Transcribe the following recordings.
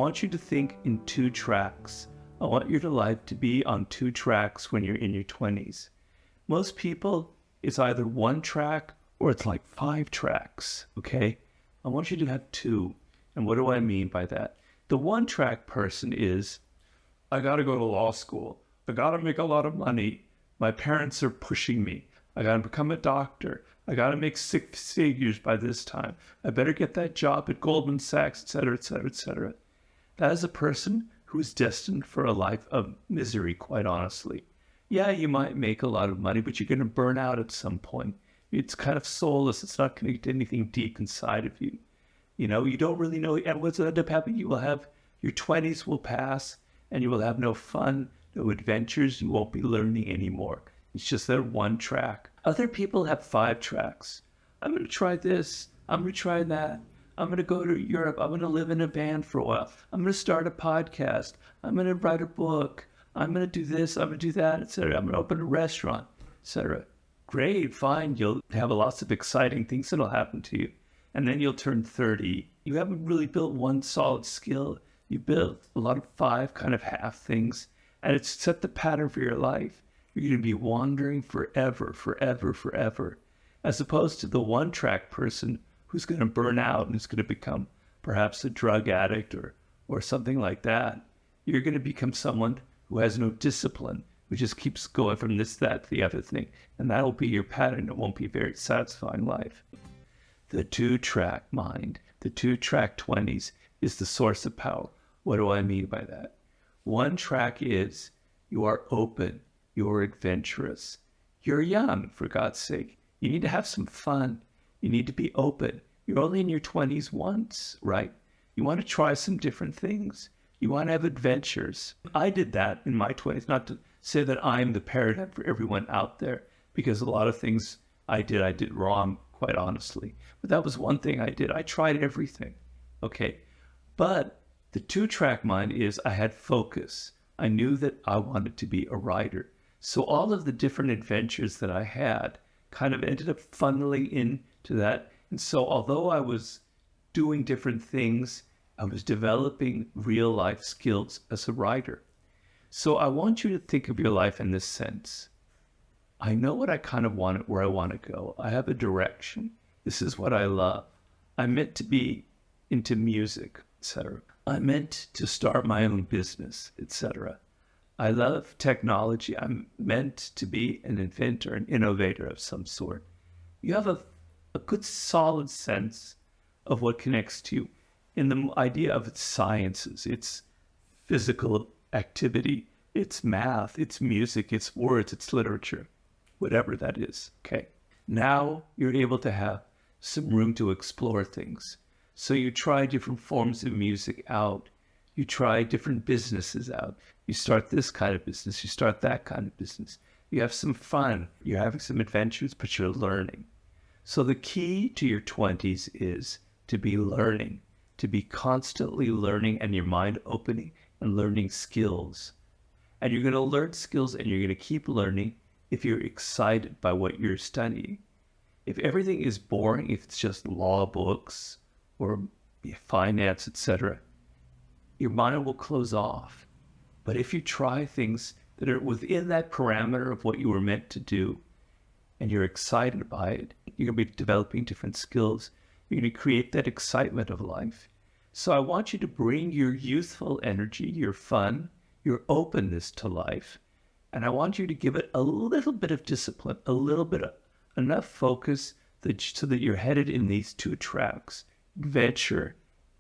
I want you to think in two tracks. I want your life to be on two tracks when you're in your 20s. Most people, it's either one track or it's like 5 tracks, okay? I want you to have 2. And what do I mean by that? The one track person is, I gotta go to law school. I gotta make a lot of money. My parents are pushing me. I gotta become a doctor. I gotta make 6 figures by this time. I better get that job at Goldman Sachs, etc., etc., etc. That is a person who is destined for a life of misery, quite honestly. Yeah, you might make a lot of money, but you're going to burn out at some point. It's kind of soulless. It's not going to get anything deep inside of you. You know, you don't really know. And what's going to end up happening? You will have, your 20s will pass and you will have no fun, no adventures. You won't be learning anymore. It's just that one track. Other people have 5 tracks. I'm going to try this. I'm going to try that. I'm going to go to Europe. I'm going to live in a van for a while. I'm going to start a podcast. I'm going to write a book. I'm going to do this. I'm going to do that, etc. I'm going to open a restaurant, etc. Great, fine. You'll have lots of exciting things that'll happen to you. And then you'll turn 30. You haven't really built one solid skill. You built a lot of 5 kind of half things. And it's set the pattern for your life. You're going to be wandering forever, forever, forever. As opposed to the one-track person who's going to burn out and is going to become perhaps a drug addict or something like that. You're going to become someone who has no discipline, who just keeps going from this, that, the other thing. And that'll be your pattern. It won't be a very satisfying life. The 2-track mind, the 2-track 20s is the source of power. What do I mean by that? One track is you are open, you're adventurous. You're young, for God's sake. You need to have some fun. You need to be open. You're only in your 20s once, right? You want to try some different things. You want to have adventures. I did that in my 20s, not to say that I'm the paradigm for everyone out there, because a lot of things I did wrong, quite honestly. But that was one thing I did. I tried everything, okay? But the 2-track mind is I had focus. I knew that I wanted to be a writer. So all of the different adventures that I had kind of ended up funneling into that. And so although I was doing different things, I was developing real life skills as a writer. So I want you to think of your life in this sense. I know what I kind of want, where I want to go. I have a direction. This is what I love. I'm meant to be into music, etc. I'm meant to start my own business, etc. I love technology. I'm meant to be an inventor, an innovator of some sort. You have a good solid sense of what connects to you. In the idea of its sciences, it's physical activity, it's math, it's music, it's words, it's literature, whatever that is, okay? Now you're able to have some room to explore things. So you try different forms of music out. You try different businesses out. You start this kind of business, you start that kind of business. You have some fun, you're having some adventures, but you're learning. So the key to your 20s is to be learning, to be constantly learning and your mind opening and learning skills. And you're going to learn skills and you're going to keep learning if you're excited by what you're studying. If everything is boring, if it's just law books or finance, etc., your mind will close off. But if you try things that are within that parameter of what you were meant to do, and you're excited by it, you're going to be developing different skills. You're going to create that excitement of life. So I want you to bring your youthful energy, your fun, your openness to life. And I want you to give it a little bit of discipline, a little bit of enough focus so that you're headed in these 2 tracks. Adventure,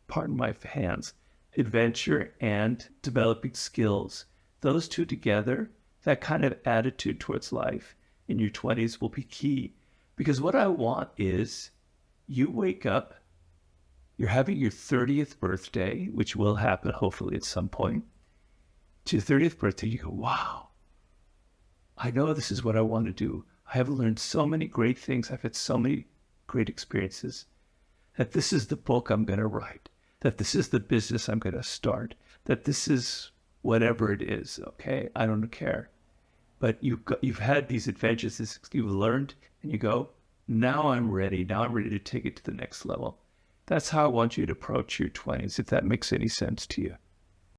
pardon my hands, adventure and developing skills. Those 2 together, that kind of attitude towards life in your 20s will be key. Because what I want is you wake up, you're having your 30th birthday, which will happen hopefully at some point. To your 30th birthday, you go, wow, I know this is what I want to do. I have learned so many great things. I've had so many great experiences that this is the book I'm going to write, that this is the business I'm going to start, that this is whatever it is, okay? I don't care. But you've had these adventures, you've learned, and you go, now I'm ready. Now I'm ready to take it to the next level. That's how I want you to approach your 20s, if that makes any sense to you.